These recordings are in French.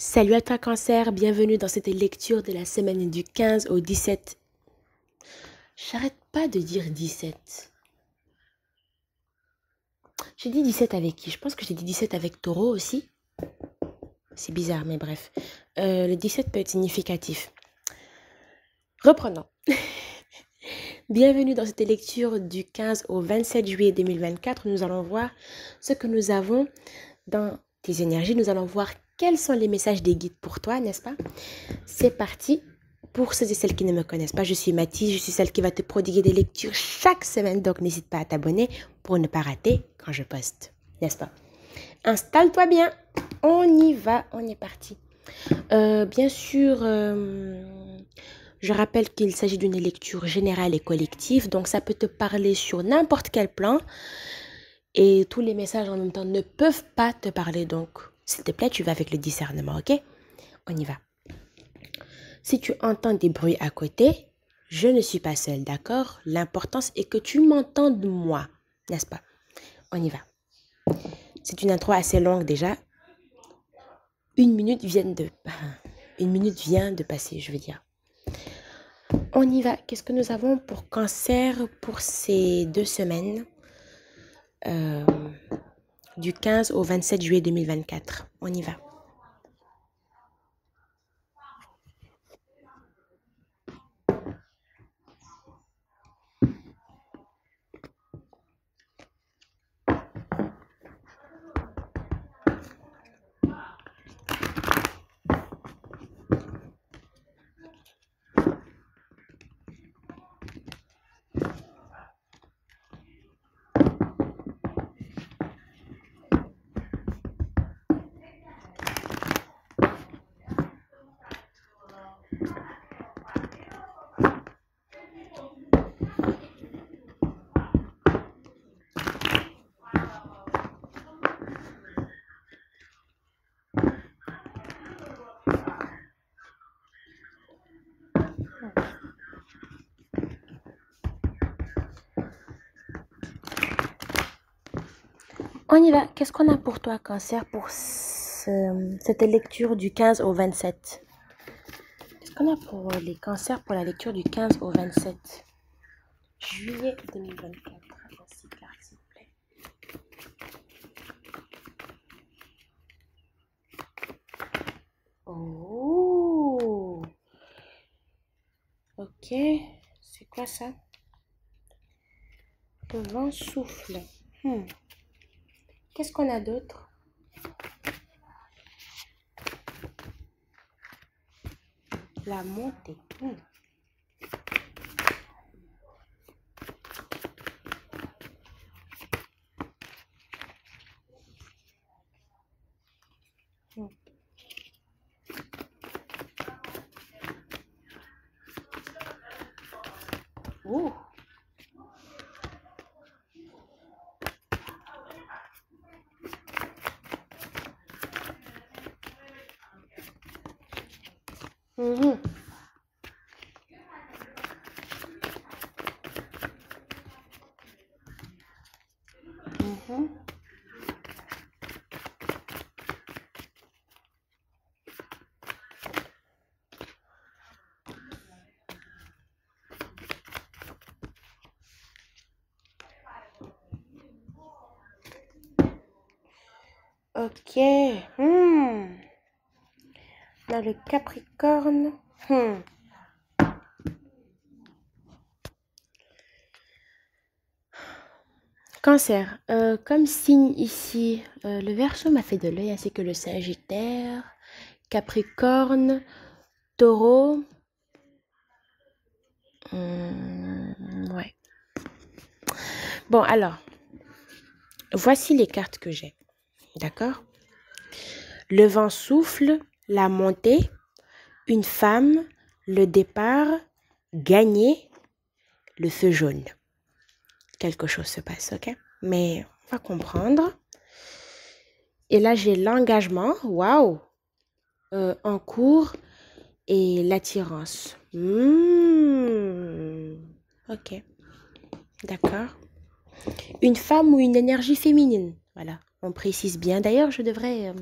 Salut à toi Cancer, bienvenue dans cette lecture de la semaine du 15 au 17. J'arrête pas de dire 17. J'ai dit 17 avec qui? Je pense que j'ai dit 17 avec Taureau aussi. C'est bizarre, mais bref. Le 17 peut être significatif. Reprenons. Bienvenue dans cette lecture du 15 au 27 juillet 2024. Nous allons voir ce que nous avons dans tes énergies. Nous allons voir quels sont les messages des guides pour toi, n'est-ce pas? C'est parti. Pour ceux et celles qui ne me connaissent pas, je suis Mathis, je suis celle qui va te prodiguer des lectures chaque semaine, donc n'hésite pas à t'abonner pour ne pas rater quand je poste, n'est-ce pas? Installe-toi bien, on y va, on est parti. Bien sûr, je rappelle qu'il s'agit d'une lecture générale et collective, donc ça peut te parler sur n'importe quel plan, et tous les messages en même temps ne peuvent pas te parler, donc s'il te plaît, tu vas avec le discernement, ok? On y va. Si tu entends des bruits à côté, je ne suis pas seule, d'accord? L'importance est que tu m'entendes moi, n'est-ce pas? On y va. C'est une intro assez longue déjà. Une minute vient de passer, je veux dire. On y va. Qu'est-ce que nous avons pour Cancer pour ces 2 semaines du 15 au 27 juillet 2024? On y va. On y va. Qu'est-ce qu'on a pour toi, Cancer, pour cette lecture du 15 au 27? Qu'est-ce qu'on a pour les cancers pour la lecture du 15 au 27 juillet 2024? Voici carte, s'il vous plaît. Oh, ok. C'est quoi ça? Le vent souffle. Qu'est-ce qu'on a d'autre? La montée. Ouh. Ok. On a le Capricorne. Cancer. Comme signe ici, le Verseau m'a fait de l'œil ainsi que le Sagittaire, Capricorne, Taureau. Ouais. Bon, alors, voici les cartes que j'ai. D'accord? Le vent souffle, la montée, une femme, le départ, gagner, le feu jaune. Quelque chose se passe, ok? Mais on va comprendre. Et là, j'ai l'engagement, waouh, en cours et l'attirance. Ok, d'accord. Une femme ou une énergie féminine, voilà, on précise bien. D'ailleurs, je devrais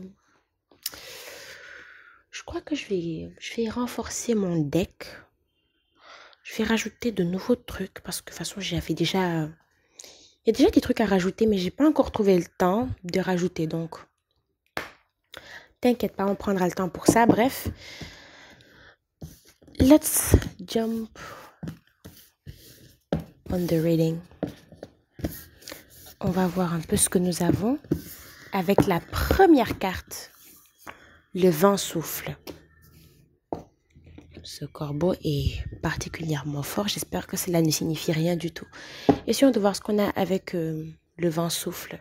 Je crois que je vais renforcer mon deck. Je vais rajouter de nouveaux trucs parce que de toute façon, j'avais déjà... Il y a déjà des trucs à rajouter, mais j'ai pas encore trouvé le temps de rajouter. Donc, t'inquiète pas, on prendra le temps pour ça. Bref, let's jump on the reading. On va voir un peu ce que nous avons avec la première carte. Le vent souffle. Ce corbeau est particulièrement fort. J'espère que cela ne signifie rien du tout. Essayons de voir ce qu'on a avec le vent souffle.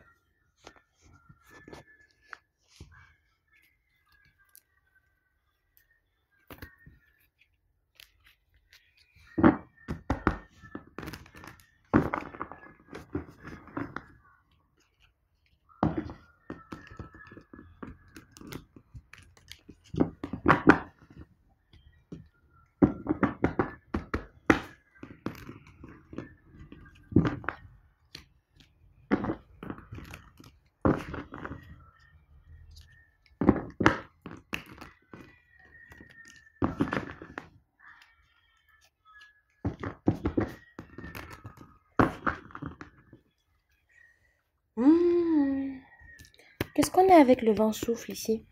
Qu'est-ce qu'on a avec le vent souffle ici?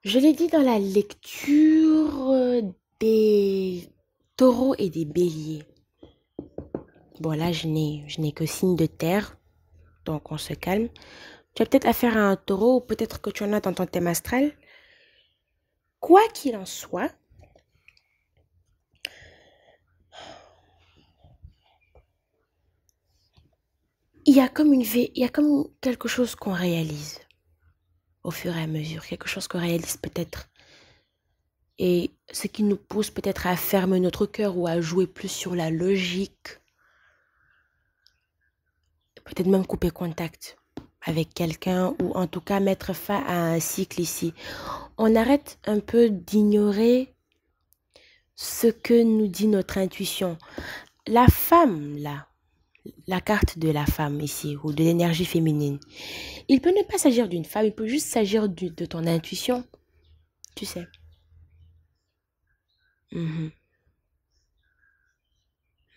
Je l'ai dit dans la lecture des taureaux et des béliers. Bon, là, je n'ai que signe de terre, donc on se calme. Tu as peut-être affaire à un taureau ou peut-être que tu en as dans ton thème astral. Quoi qu'il en soit, il y a comme quelque chose qu'on réalise au fur et à mesure, quelque chose qu'on réalise peut-être. Et ce qui nous pousse peut-être à fermer notre cœur ou à jouer plus sur la logique. Peut-être même couper contact avec quelqu'un ou en tout cas mettre fin à un cycle ici. On arrête un peu d'ignorer ce que nous dit notre intuition. La femme, là, la carte de la femme ici, ou de l'énergie féminine, il peut ne pas s'agir d'une femme, il peut juste s'agir de ton intuition, tu sais. Mhm.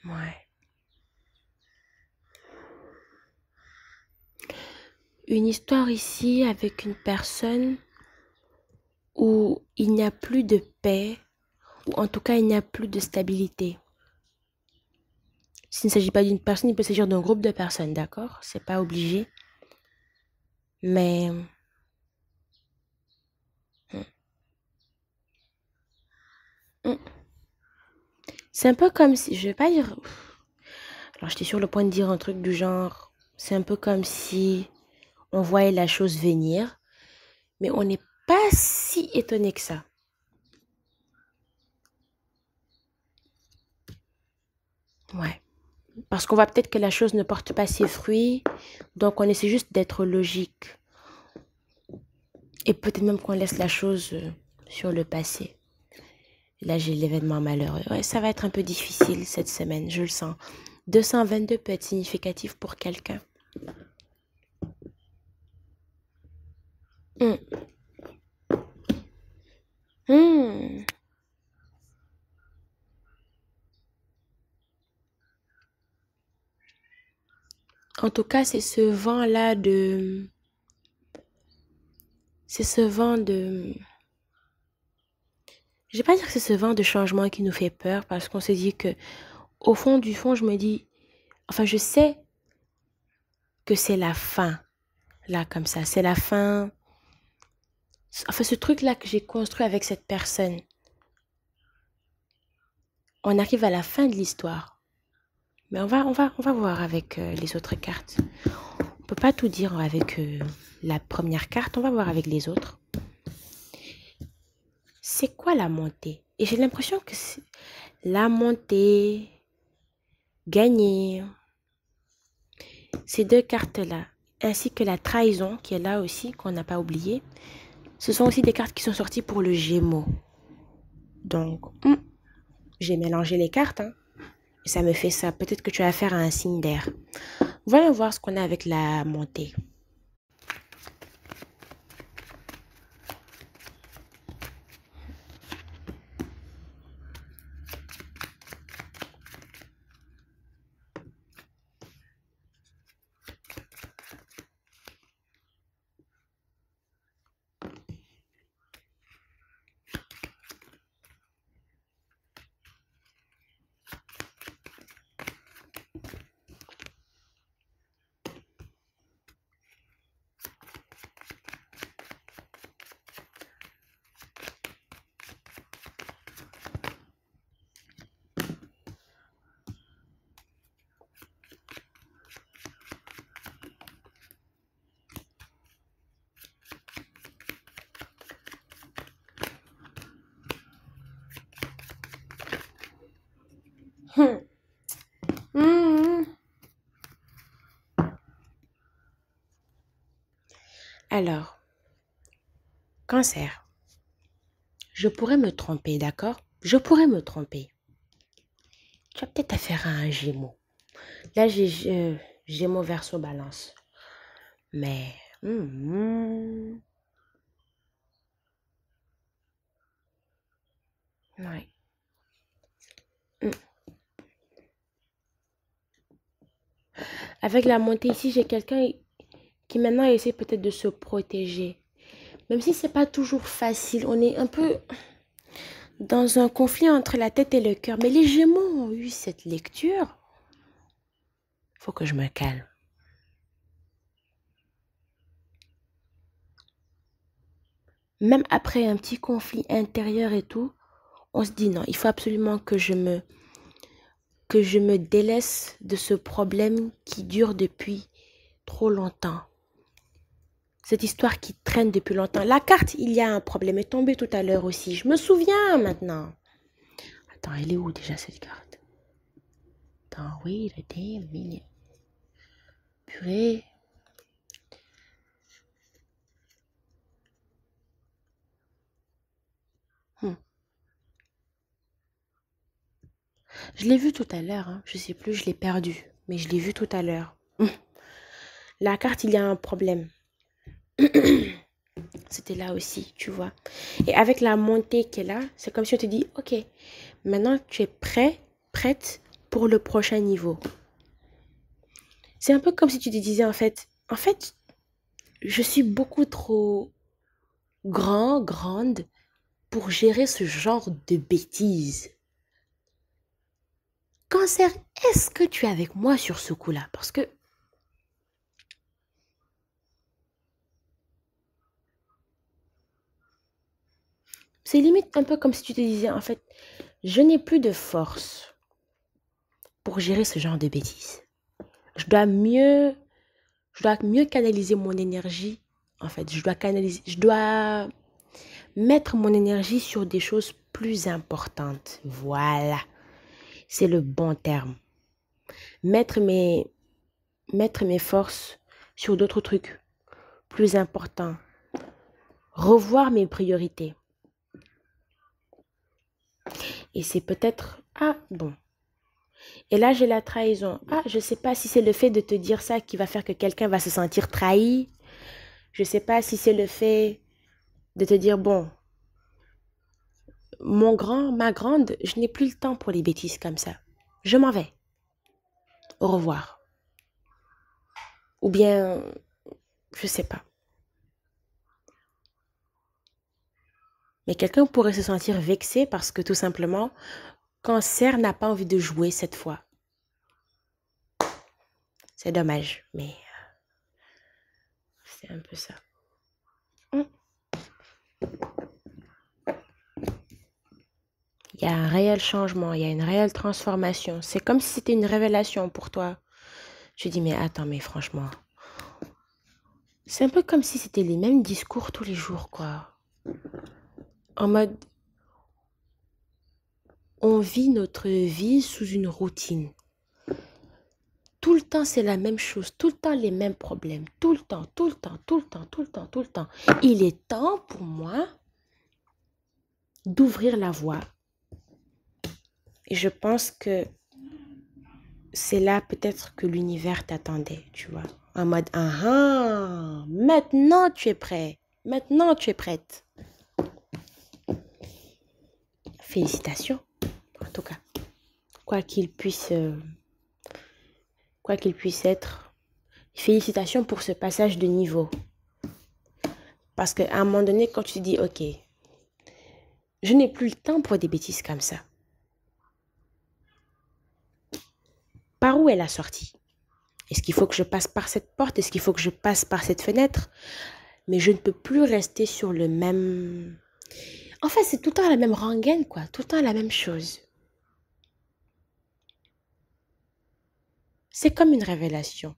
Ouais. Une histoire ici avec une personne où il n'y a plus de paix, ou en tout cas il n'y a plus de stabilité. S'il ne s'agit pas d'une personne, il peut s'agir d'un groupe de personnes, d'accord? C'est pas obligé. Mais hmm, hmm. C'est un peu comme si, je vais pas dire, alors j'étais sur le point de dire un truc du genre, c'est un peu comme si on voyait la chose venir, mais on n'est pas si étonné que ça. Ouais. Parce qu'on voit peut-être que la chose ne porte pas ses fruits, donc on essaie juste d'être logique. Et peut-être même qu'on laisse la chose sur le passé. Là, j'ai l'événement malheureux. Ouais, ça va être un peu difficile cette semaine, je le sens. 222 peut être significatif pour quelqu'un. Hmm. Hmm. En tout cas, c'est ce vent-là de... C'est ce vent de... Je vais pas dire que c'est ce vent de changement qui nous fait peur parce qu'on se dit que, au fond du fond, je me dis... Enfin, je sais que c'est la fin, là, comme ça. C'est la fin Enfin, ce truc-là que j'ai construit avec cette personne, on arrive à la fin de l'histoire. Mais on va voir avec les autres cartes. On peut pas tout dire avec la première carte, on va voir avec les autres. C'est quoi la montée? Et j'ai l'impression que c'est la montée, gagner, ces deux cartes-là, ainsi que la trahison qui est là aussi, qu'on n'a pas oublié, ce sont aussi des cartes qui sont sorties pour le Gémeaux. Donc, j'ai mélangé les cartes, hein, et ça me fait ça. Peut-être que tu as affaire à un signe d'air. Voyons voir ce qu'on a avec la montée. Hmm. Hmm. Alors, cancer. Je pourrais me tromper, d'accord? Je pourrais me tromper. Tu as peut-être affaire à un Gémeaux. Là, j'ai Gémeaux verso balance. Mais, ouais. Hmm. Avec la montée ici, j'ai quelqu'un qui maintenant essaie peut-être de se protéger. Même si c'est pas toujours facile, on est un peu dans un conflit entre la tête et le cœur. Mais les Gémeaux ont eu cette lecture. Faut que je me calme. Même après un petit conflit intérieur et tout, on se dit non, il faut absolument que je me délaisse de ce problème qui dure depuis trop longtemps. Cette histoire qui traîne depuis longtemps. La carte, il y a un problème, est tombée tout à l'heure aussi. Je me souviens maintenant. Attends, elle est où déjà cette carte? Attends, oui, le damn, purée. Hmm. Je l'ai vu tout à l'heure, hein. Je sais plus, je l'ai perdu. Mais je l'ai vu tout à l'heure. La carte, il y a un problème. C'était là aussi, tu vois. Et avec la montée qui est là, c'est comme si on te dit, ok, maintenant tu es prêt, prête pour le prochain niveau. C'est un peu comme si tu te disais, en fait, je suis beaucoup trop grande pour gérer ce genre de bêtises. Cancer, est-ce que tu es avec moi sur ce coup-là? Parce que c'est limite un peu comme si tu te disais, en fait, je n'ai plus de force pour gérer ce genre de bêtises. Je dois mieux, je dois mieux canaliser mon énergie. En fait, je dois mettre mon énergie sur des choses plus importantes. Voilà, c'est le bon terme. Mettre mes, mettre mes forces sur d'autres trucs plus importants. Revoir mes priorités. Et c'est peut-être, ah bon. Et là, j'ai la trahison. Ah, je ne sais pas si c'est le fait de te dire ça qui va faire que quelqu'un va se sentir trahi. Je ne sais pas si c'est le fait de te dire, bon, mon grand, ma grande, je n'ai plus le temps pour les bêtises comme ça. Je m'en vais. Au revoir. Ou bien, je sais pas. Mais quelqu'un pourrait se sentir vexé parce que tout simplement, Cancer n'a pas envie de jouer cette fois. C'est dommage, mais c'est un peu ça. Hum. Il y a un réel changement, il y a une réelle transformation. C'est comme si c'était une révélation pour toi. Je dis, mais attends, mais franchement, c'est un peu comme si c'était les mêmes discours tous les jours, quoi. En mode, on vit notre vie sous une routine. Tout le temps, c'est la même chose. Tout le temps, les mêmes problèmes. Tout le temps, tout le temps, tout le temps, tout le temps, tout le temps. Il est temps pour moi d'ouvrir la voie. Et je pense que c'est là peut-être que l'univers t'attendait, tu vois. En mode, ah ah, maintenant tu es prêt. Maintenant tu es prête. Félicitations, en tout cas. Quoi qu'il puisse, quoi qu'il puisse être. Félicitations pour ce passage de niveau. Parce qu'à un moment donné, quand tu te dis, ok, je n'ai plus le temps pour des bêtises comme ça. Par où est la sortie? Est-ce qu'il faut que je passe par cette porte? Est-ce qu'il faut que je passe par cette fenêtre? Mais je ne peux plus rester sur le même... En fait, c'est tout le temps la même rengaine, quoi. Tout le temps la même chose. C'est comme une révélation.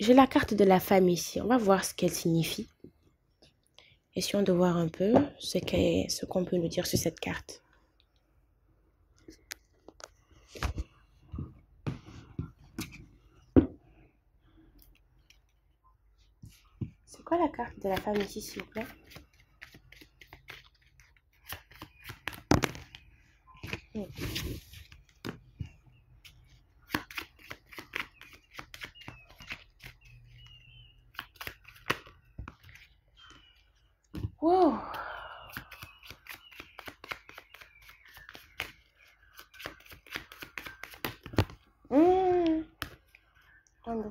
J'ai la carte de la femme ici. On va voir ce qu'elle signifie. Essayons de voir un peu ce qu'on peut nous dire sur cette carte. C'est quoi la carte de la femme ici, s'il vous plaît? Wow! Attendez.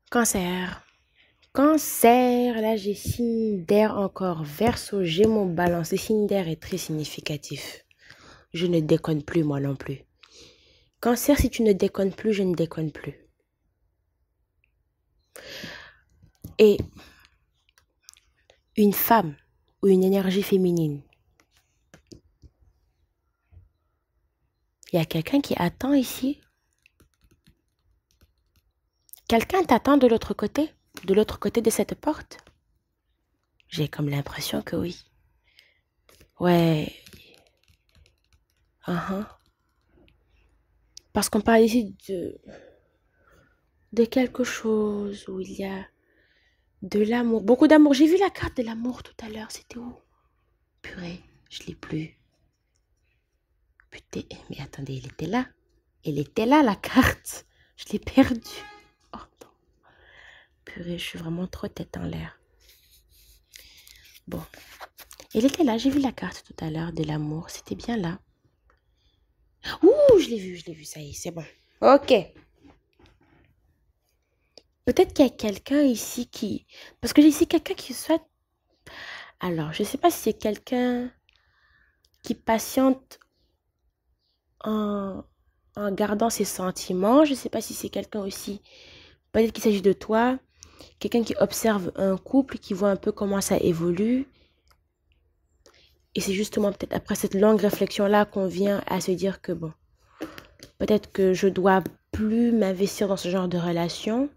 Cancer. Cancer, là j'ai signe d'air encore. Verseau, Gémeaux, Balance. Le signe d'air est très significatif. Je ne déconne plus moi non plus. Cancer, si tu ne déconnes plus, je ne déconne plus. Et une femme ou une énergie féminine, il y a quelqu'un qui attend ici. Quelqu'un t'attend de l'autre côté de cette porte. J'ai comme l'impression que oui. Ouais. Parce qu'on parle ici de quelque chose où il y a de l'amour. Beaucoup d'amour. J'ai vu la carte de l'amour tout à l'heure. C'était où? Purée, je l'ai plus. Putain, mais attendez, elle était là. Elle était là, la carte. Je l'ai perdue. Oh non. Purée, je suis vraiment trop tête en l'air. Bon. Elle était là, j'ai vu la carte tout à l'heure de l'amour. C'était bien là. Ouh, je l'ai vu, ça y est, c'est bon. Ok. Peut-être qu'il y a quelqu'un ici qui... Parce que j'ai ici quelqu'un qui souhaite... Alors, je ne sais pas si c'est quelqu'un qui patiente en gardant ses sentiments. Je ne sais pas si c'est quelqu'un aussi... Peut-être qu'il s'agit de toi. Quelqu'un qui observe un couple, qui voit un peu comment ça évolue. Et c'est justement peut-être après cette longue réflexion-là qu'on vient à se dire que bon, peut-être que je dois plus m'investir dans ce genre de relation.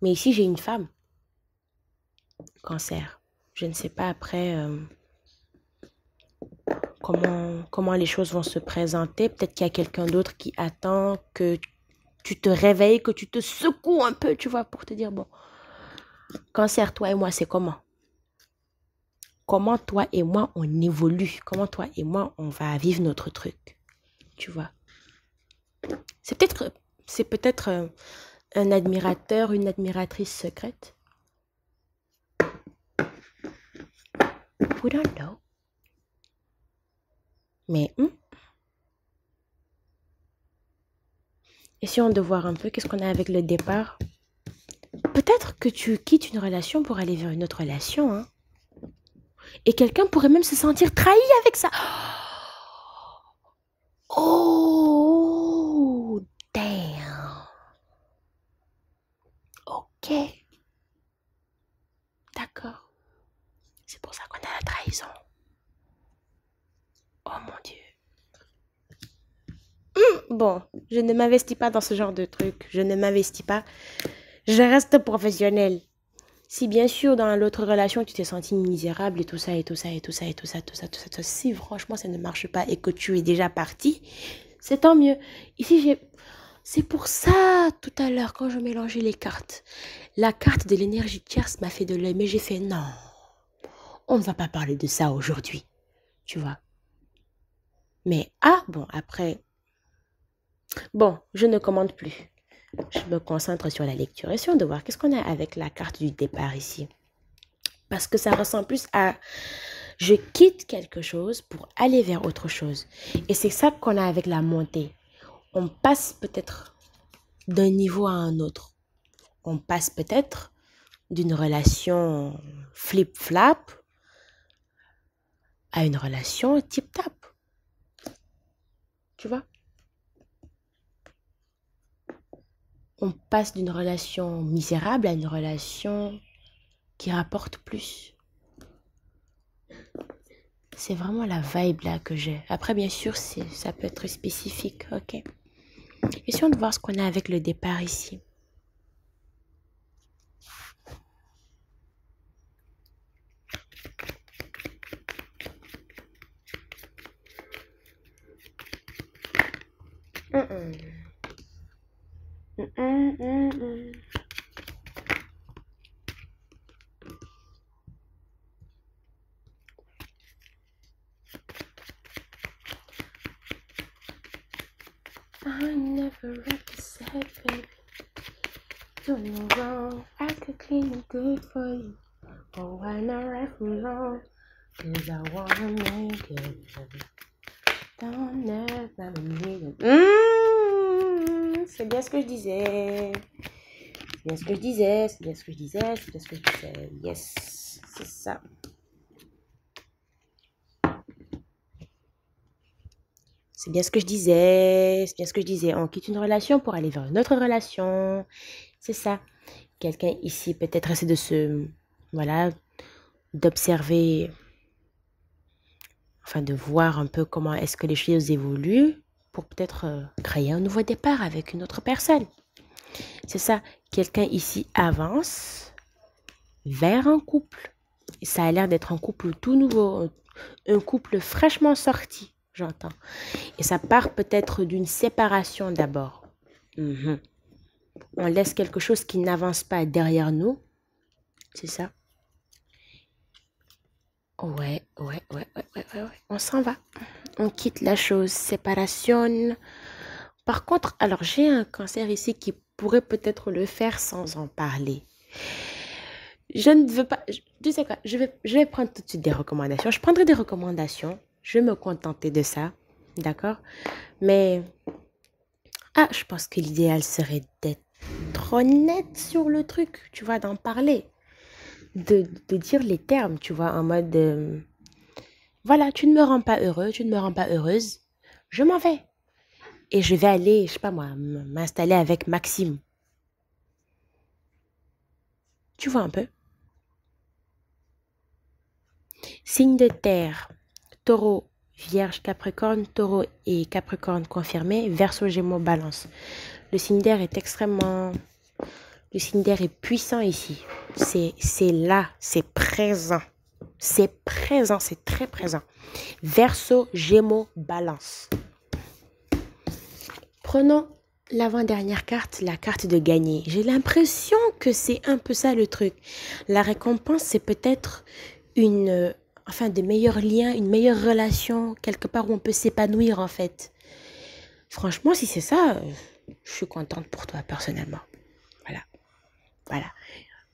Mais ici, j'ai une femme. Cancer. Je ne sais pas après comment les choses vont se présenter. Peut-être qu'il y a quelqu'un d'autre qui attend que tu te réveilles, que tu te secoues un peu, tu vois, pour te dire, bon, Cancer, toi et moi, c'est comment? Comment toi et moi, on évolue? Comment toi et moi, on va vivre notre truc? Tu vois? C'est peut-être, c'est peut-être un admirateur, une admiratrice secrète. We don't know. Mais, essayons de voir un peu qu'est-ce qu'on a avec le départ. Peut-être que tu quittes une relation pour aller vers une autre relation, hein. Et quelqu'un pourrait même se sentir trahi avec ça. Oh, damn. Ok. D'accord. C'est pour ça qu'on a la trahison. Oh mon Dieu. Bon, je ne m'investis pas dans ce genre de truc. Je ne m'investis pas. Je reste professionnelle. Si bien sûr dans l'autre relation tu t'es senti misérable et tout ça et tout ça et tout ça et tout ça, tout ça, tout ça, tout ça, si franchement ça ne marche pas et que tu es déjà parti, c'est tant mieux. Ici c'est pour ça tout à l'heure quand je mélangeais les cartes, la carte de l'énergie tierce m'a fait de l'œil, mais j'ai fait non, on ne va pas parler de ça aujourd'hui, tu vois. Mais bon après, bon je ne commande plus. Je me concentre sur la lecture. Essayons de voir qu'est-ce qu'on a avec la carte du départ ici. Parce que ça ressemble plus à je quitte quelque chose pour aller vers autre chose. Et c'est ça qu'on a avec la montée. On passe peut-être d'un niveau à un autre. On passe peut-être d'une relation flip-flap à une relation tip-tap. Tu vois? On passe d'une relation misérable à une relation qui rapporte plus. C'est vraiment la vibe là que j'ai. Après, bien sûr, ça peut être spécifique. Ok. Essayons de voir ce qu'on a avec le départ ici. I never represent, baby. Doing wrong, I could clean it good for you. Oh, why not right from wrong? Cause I wanna make it better. Don't ever need it. C'est bien ce que je disais. C'est bien ce que je disais. C'est bien ce que je disais. C'est bien ce que je disais. Yes, c'est ça. C'est bien ce que je disais, c'est bien ce que je disais. On quitte une relation pour aller vers une autre relation. C'est ça. Quelqu'un ici peut-être essaie de voilà, d'observer, enfin de voir un peu comment est-ce que les choses évoluent pour peut-être créer un nouveau départ avec une autre personne. C'est ça. Quelqu'un ici avance vers un couple. Et ça a l'air d'être un couple tout nouveau, un couple fraîchement sorti. J'entends. Et ça part peut-être d'une séparation d'abord. On laisse quelque chose qui n'avance pas derrière nous. C'est ça. Ouais. On s'en va. On quitte la chose. Séparation. Par contre, alors j'ai un cancer ici qui pourrait peut-être le faire sans en parler. Je ne veux pas... Tu sais quoi? Je vais prendre tout de suite des recommandations. Je prendrai des recommandations. Je vais me contenter de ça. D'accord? Mais... je pense que l'idéal serait d'être honnête sur le truc. Tu vois, d'en parler. De dire les termes, tu vois, en mode... voilà, tu ne me rends pas heureux, tu ne me rends pas heureuse. Je m'en vais. Et je vais aller, je sais pas moi, m'installer avec Maxime. Tu vois un peu? Signe de terre, taureau, vierge, capricorne, taureau et capricorne confirmé, verseau, gémeaux, balance. Le signe d'air est extrêmement... Le signe d'air est puissant ici. C'est là, c'est présent. C'est présent, c'est très présent. Verseau, Gémeaux, Balance. Prenons l'avant-dernière carte, la carte de gagner. J'ai l'impression que c'est un peu ça le truc. La récompense, c'est peut-être enfin, de meilleurs liens, une meilleure relation, quelque part où on peut s'épanouir en fait. Franchement, si c'est ça, je suis contente pour toi personnellement. Voilà, voilà.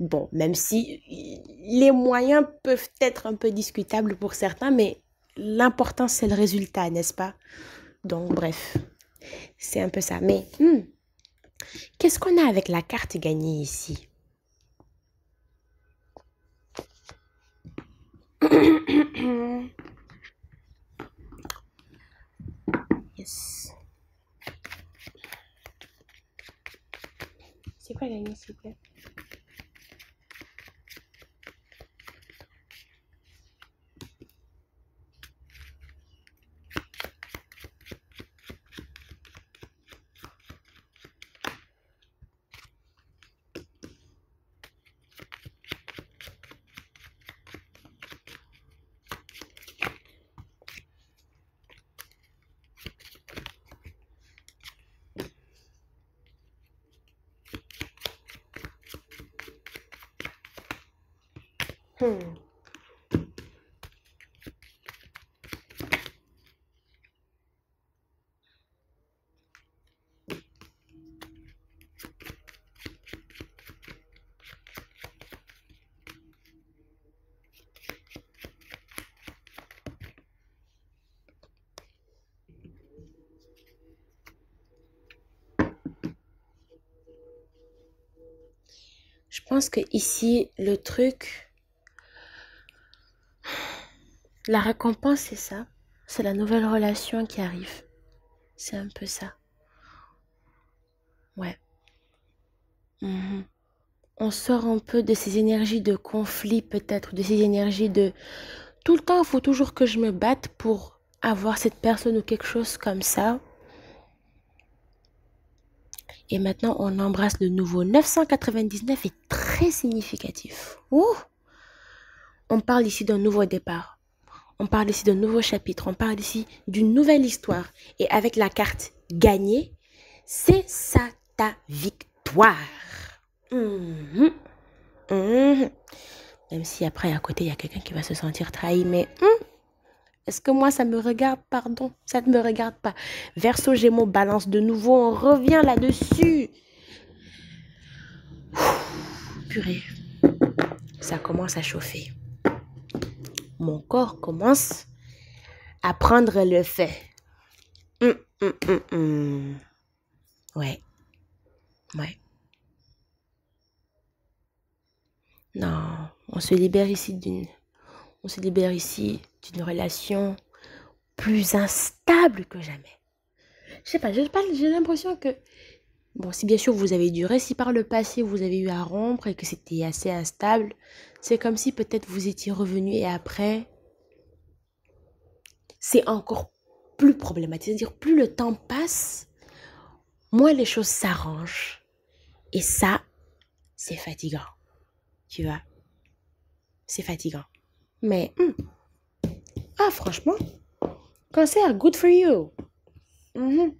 Bon, même si les moyens peuvent être un peu discutables pour certains, mais l'important c'est le résultat, n'est-ce pas? Donc, bref, c'est un peu ça. Mais qu'est-ce qu'on a avec la carte gagnée ici? Yes. C'est quoi gagner, s'il vous plaît? Hmm. Je pense que ici, le truc, la récompense, c'est ça. C'est la nouvelle relation qui arrive. C'est un peu ça. Ouais. Mhm. On sort un peu de ces énergies de conflit, peut-être, de ces énergies de tout le temps, il faut toujours que je me batte pour avoir cette personne ou quelque chose comme ça. Et maintenant, on embrasse le nouveau. 999 est très significatif. Ouh! On parle ici d'un nouveau départ. On parle ici d'un nouveau chapitre. On parle ici d'une nouvelle histoire. Et avec la carte gagnée, c'est ça ta victoire. Mhm. Mhm. Même si après, à côté, il y a quelqu'un qui va se sentir trahi. Mais est-ce que moi, ça me regarde? Pardon, ça ne me regarde pas. Verseau, Gémeaux, Balance de nouveau. On revient là-dessus. Purée, ça commence à chauffer. Mon corps commence à prendre le fait. Hum, hum, hum, hum. Ouais, ouais. Non, on se libère ici d'une relation plus instable que jamais. Je sais pas, j'ai l'impression que, bon, si bien sûr vous avez duré, si par le passé vous avez eu à rompre et que c'était assez instable, c'est comme si peut-être vous étiez revenu et après, c'est encore plus problématique. C'est-à-dire, plus le temps passe, moins les choses s'arrangent. Et ça, c'est fatigant. Tu vois, c'est fatigant. Mais, ah, franchement, cancer, good for you. Mhm.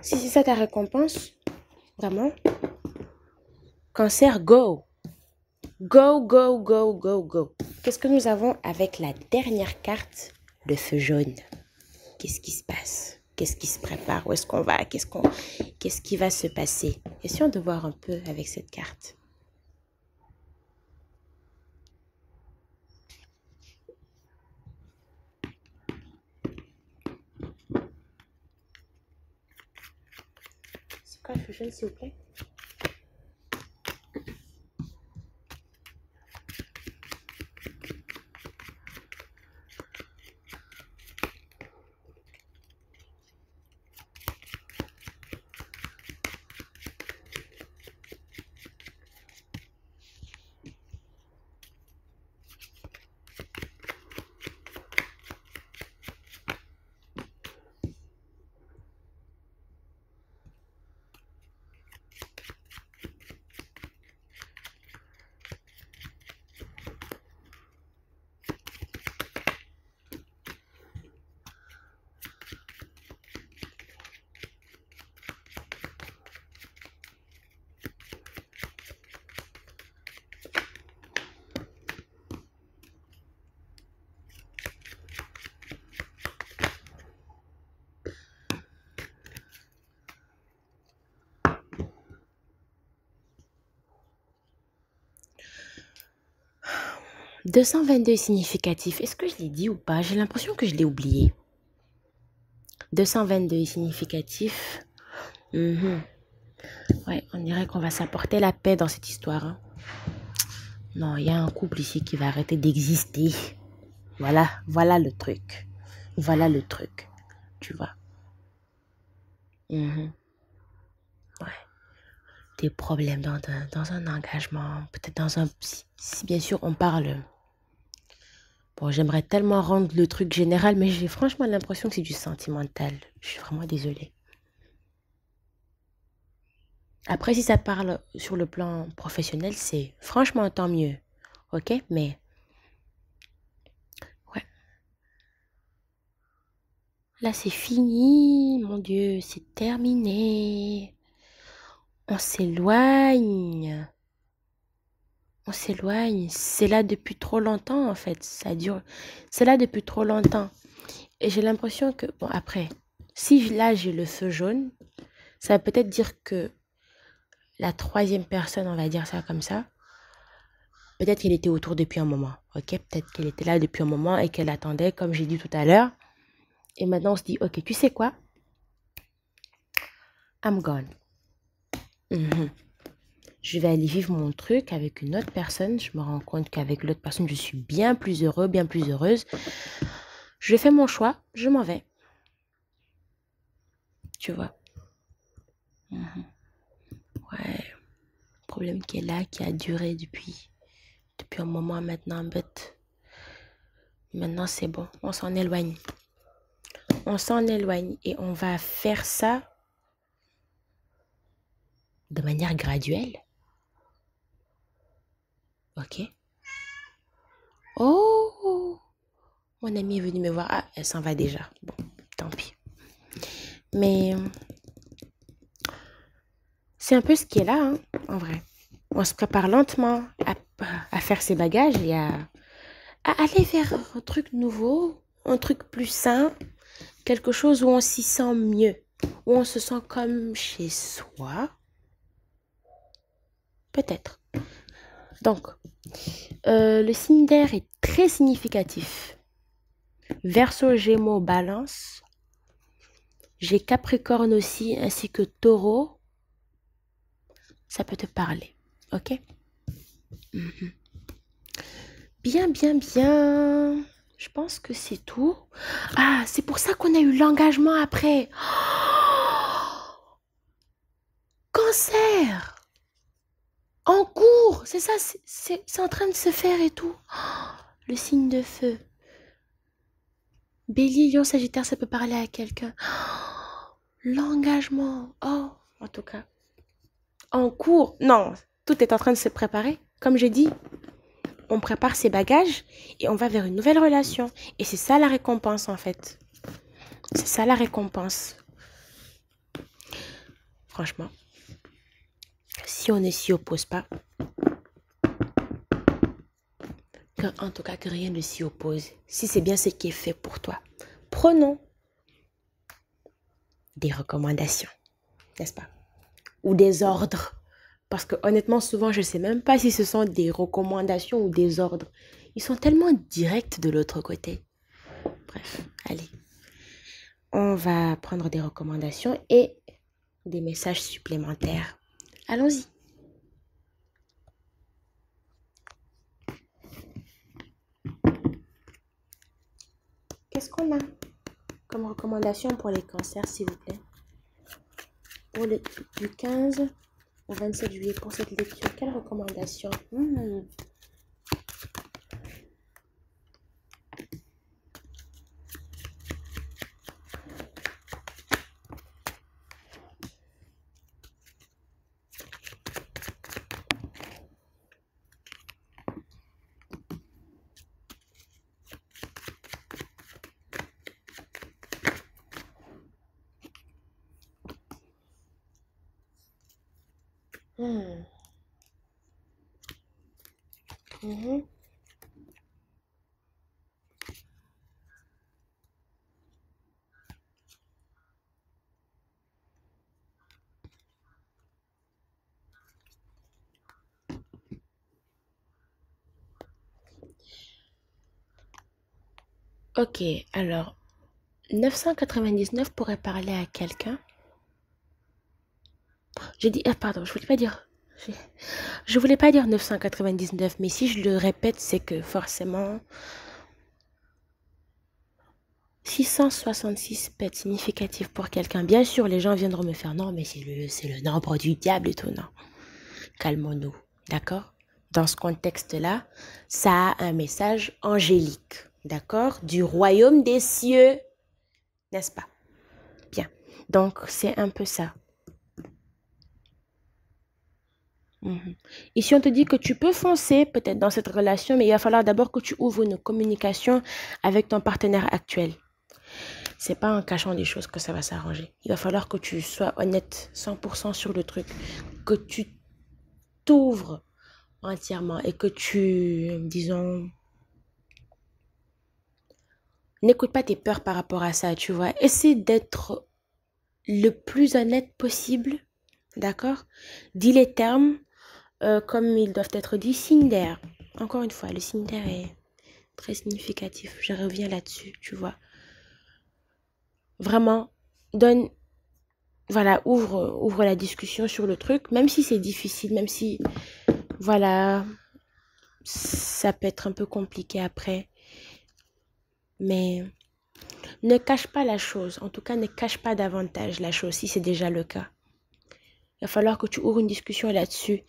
Si c'est ça ta récompense, vraiment, cancer, go. Go, go, go, go, go. Qu'est-ce que nous avons avec la dernière carte, le feu jaune? Qu'est-ce qui se passe? Qu'est-ce qui se prépare? Où est-ce qu'on va? Qu'est-ce qui va se passer? Essayons de voir un peu avec cette carte. C'est quoi le feu jaune, s'il vous plaît? 222 est significatif. Est-ce que je l'ai dit ou pas? J'ai l'impression que je l'ai oublié. 222 est significatif. Mhm. Ouais, on dirait qu'on va s'apporter la paix dans cette histoire, hein. Non, il y a un couple ici qui va arrêter d'exister. Voilà le truc. Voilà le truc. Tu vois. Mhm. Ouais. Des problèmes dans un engagement, peut-être dans un... Si bien sûr on parle... Bon, j'aimerais tellement rendre le truc général, mais j'ai franchement l'impression que c'est du sentimental. Je suis vraiment désolée. Après, si ça parle sur le plan professionnel, c'est franchement tant mieux. Ok? Mais, ouais. Là, c'est fini. Mon Dieu, c'est terminé. On s'éloigne. On s'éloigne. C'est là depuis trop longtemps, en fait. Ça dure. C'est là depuis trop longtemps. Et j'ai l'impression que, bon, après, si là j'ai le feu jaune, ça veut peut-être dire que la troisième personne, on va dire ça comme ça, peut-être qu'elle était autour depuis un moment, ok? Peut-être qu'elle était là depuis un moment et qu'elle attendait, comme j'ai dit tout à l'heure. Et maintenant, on se dit, ok, tu sais quoi? I'm gone. Mhm. Je vais aller vivre mon truc avec une autre personne. Je me rends compte qu'avec l'autre personne, je suis bien plus heureux, bien plus heureuse. Je fais mon choix, je m'en vais. Tu vois? Mhm. Ouais, problème qui est là, qui a duré depuis un moment maintenant, but maintenant c'est bon, on s'en éloigne. On s'en éloigne et on va faire ça de manière graduelle. Ok? Oh! Mon amie est venue me voir. Ah, elle s'en va déjà. Bon, tant pis. Mais c'est un peu ce qui est là, hein, en vrai. On se prépare lentement à faire ses bagages et à aller vers un truc nouveau, un truc plus sain, quelque chose où on s'y sent mieux, où on se sent comme chez soi. Peut-être. Donc, le signe d'air est très significatif. Verseau, Gémeaux, Balance. J'ai Capricorne aussi, ainsi que Taureau. Ça peut te parler. Ok? Mhm. Bien, bien, bien. Je pense que c'est tout. Ah, c'est pour ça qu'on a eu l'engagement après. Oh, cancer! En cours! C'est ça, c'est en train de se faire et tout. Oh, le signe de feu. Bélier, Lion, Sagittaire, ça peut parler à quelqu'un. Oh, l'engagement. Oh, en tout cas. En cours. Non, tout est en train de se préparer. Comme j'ai dit, on prépare ses bagages et on va vers une nouvelle relation. Et c'est ça la récompense en fait. C'est ça la récompense. Franchement, si on ne s'y oppose pas, en tout cas que rien ne s'y oppose, si c'est bien ce qui est fait pour toi, prenons des recommandations, n'est-ce pas? Ou des ordres. Parce que honnêtement, souvent, je ne sais même pas si ce sont des recommandations ou des ordres. Ils sont tellement directs de l'autre côté. Bref, allez. On va prendre des recommandations et des messages supplémentaires. Allons-y. Qu'est-ce qu'on a comme recommandation pour les cancers, s'il vous plaît? Pour du 15 au 27 juillet, pour cette lecture, quelle recommandation? Hmm. Mhm. Ok, alors, 999 pourrait parler à quelqu'un. J'ai dit, ah, pardon, j'ai- je voulais pas dire 999, mais si je le répète, c'est que forcément, 666 peut être significatif pour quelqu'un. Bien sûr, les gens viendront me faire, non, mais c'est le nombre du diable et tout, non. Calmons-nous, d'accord? Dans ce contexte-là, ça a un message angélique, d'accord? Du royaume des cieux, n'est-ce pas? Bien. Donc, c'est un peu ça. Mhm. Ici, on te dit que tu peux foncer peut-être dans cette relation, mais il va falloir d'abord que tu ouvres une communication avec ton partenaire actuel. C'est pas en cachant des choses que ça va s'arranger. Il va falloir que tu sois honnête 100% sur le truc, que tu t'ouvres entièrement et que tu, disons, n'écoute pas tes peurs par rapport à ça, tu vois. Essaie d'être le plus honnête possible, d'accord? Dis les termes comme ils doivent être dits. Signe d'air. Encore une fois, le signe d'air est très significatif. Je reviens là-dessus, tu vois. Vraiment, donne, voilà, ouvre la discussion sur le truc, même si c'est difficile, même si, voilà, ça peut être un peu compliqué après. Mais ne cache pas la chose. En tout cas, ne cache pas davantage la chose si c'est déjà le cas. Il va falloir que tu ouvres une discussion là-dessus.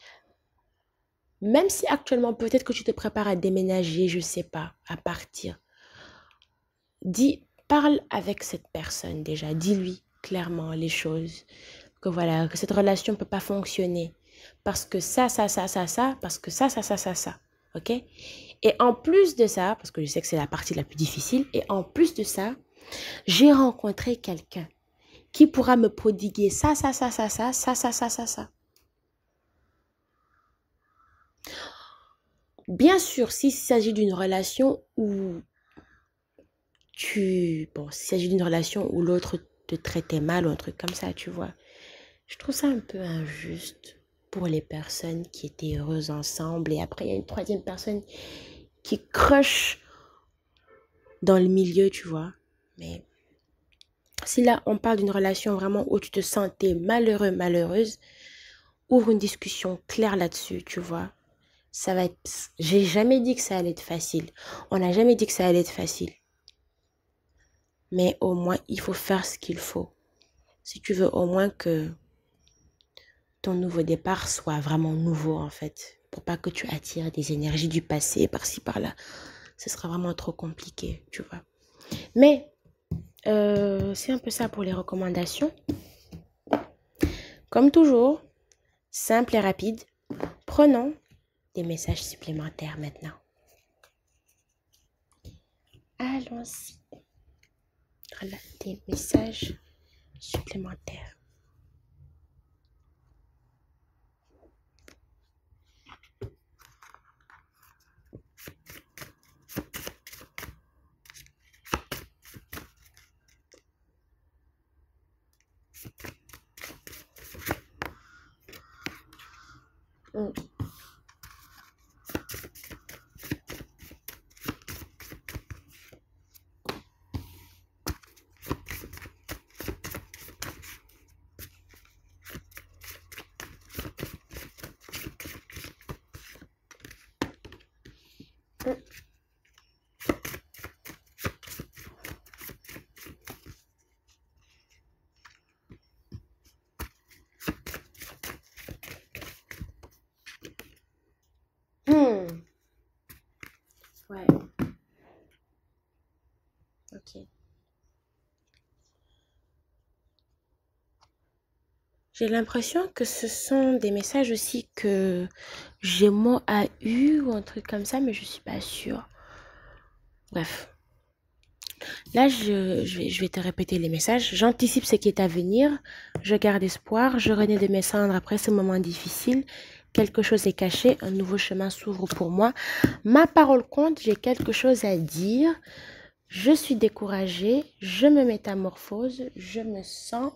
Même si actuellement, peut-être que tu te prépares à déménager, je sais pas, à partir. Parle avec cette personne déjà. Dis-lui clairement les choses. Que voilà, que cette relation ne peut pas fonctionner. Parce que ça, parce que ça. OK? Et en plus de ça, parce que je sais que c'est la partie la plus difficile, et en plus de ça, j'ai rencontré quelqu'un qui pourra me prodiguer ça. Bien sûr, s'il s'agit d'une relation où s'il s'agit d'une relation où l'autre te traitait mal ou un truc comme ça, tu vois. Je trouve ça un peu injuste pour les personnes qui étaient heureuses ensemble et après il y a une troisième personne qui crush dans le milieu, tu vois. Mais si là on parle d'une relation vraiment où tu te sentais malheureux, malheureuse, ouvre une discussion claire là-dessus, tu vois. Ça va être... J'ai jamais dit que ça allait être facile. On n'a jamais dit que ça allait être facile. Mais au moins, il faut faire ce qu'il faut. Si tu veux au moins que ton nouveau départ soit vraiment nouveau, en fait. Pour pas que tu attires des énergies du passé par-ci, par-là. Ce sera vraiment trop compliqué, tu vois. Mais, c'est un peu ça pour les recommandations. Comme toujours, simple et rapide. Prenons des messages supplémentaires maintenant. Allons-y. Voilà, des messages supplémentaires. Mm. Hmm. Ouais, ok. J'ai l'impression que ce sont des messages aussi que Gémeaux a eu ou un truc comme ça, mais je suis pas sûre. Bref, là, je vais te répéter les messages. J'anticipe ce qui est à venir. Je garde espoir. Je renais de mes cendres après ce moment difficile. Quelque chose est caché. Un nouveau chemin s'ouvre pour moi. Ma parole compte. J'ai quelque chose à dire. Je suis découragée. Je me métamorphose. Je me sens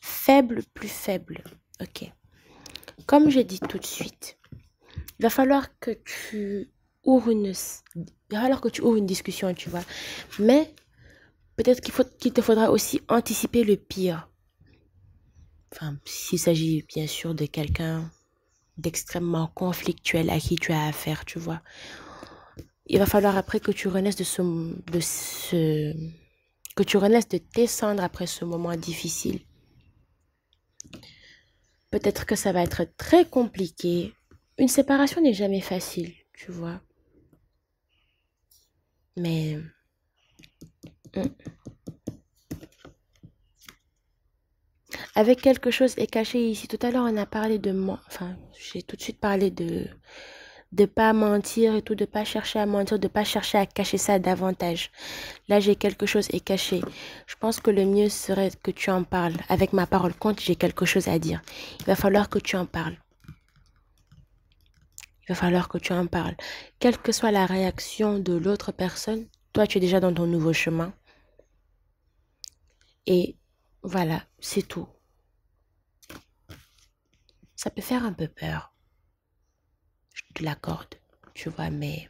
faible, plus faible. Ok. Comme j'ai dit tout de suite, il va falloir que tu ouvres il va falloir que tu ouvres une discussion, tu vois. Mais peut-être qu'il te faudra aussi anticiper le pire. Enfin, s'il s'agit bien sûr de quelqu'un d'extrêmement conflictuel à qui tu as affaire, tu vois. Il va falloir après que tu renaisses que tu renaisses de tes cendres après ce moment difficile. Peut-être que ça va être très compliqué. Une séparation n'est jamais facile, tu vois. Mais avec quelque chose est caché ici. Tout à l'heure, on a parlé de moi. Enfin, j'ai tout de suite parlé de pas mentir et tout, de pas chercher à mentir, de pas chercher à cacher ça davantage. Là, j'ai quelque chose est caché. Je pense que le mieux serait que tu en parles. Avec ma parole compte, j'ai quelque chose à dire. Il va falloir que tu en parles. Il va falloir que tu en parles. Quelle que soit la réaction de l'autre personne, toi, tu es déjà dans ton nouveau chemin. Et voilà, c'est tout. Ça peut faire un peu peur. Je te l'accorde, tu vois, mais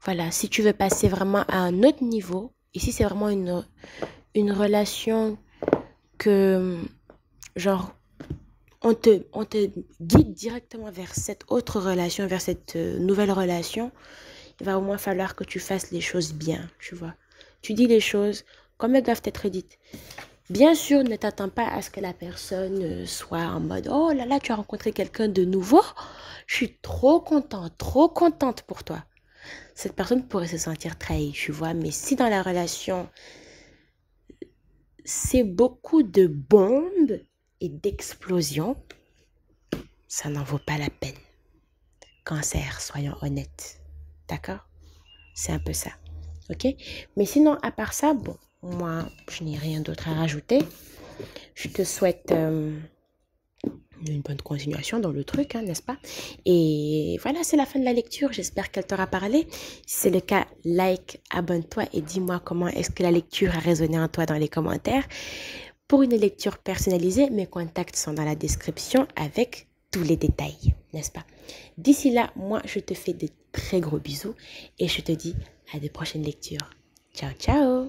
voilà, si tu veux passer vraiment à un autre niveau, ici c'est vraiment une relation que, genre, on te guide directement vers cette autre relation, vers cette nouvelle relation, il va au moins falloir que tu fasses les choses bien, tu vois. Tu dis les choses comme elles doivent être dites. Bien sûr, ne t'attends pas à ce que la personne soit en mode «Oh là là, tu as rencontré quelqu'un de nouveau. Je suis trop contente pour toi.» Cette personne pourrait se sentir trahie, tu vois. Mais si dans la relation, c'est beaucoup de bombes et d'explosions, ça n'en vaut pas la peine. Cancer, soyons honnêtes. D'accord? C'est un peu ça. Ok? Mais sinon, à part ça, bon, moi, je n'ai rien d'autre à rajouter. Je te souhaite une bonne continuation dans le truc, hein, n'est-ce pas? Et voilà, c'est la fin de la lecture. J'espère qu'elle t'aura parlé. Si c'est le cas, like, abonne-toi et dis-moi comment est-ce que la lecture a résonné en toi dans les commentaires. Pour une lecture personnalisée, mes contacts sont dans la description avec tous les détails, n'est-ce pas? D'ici là, moi, je te fais de très gros bisous et je te dis à de prochaines lectures. Ciao, ciao!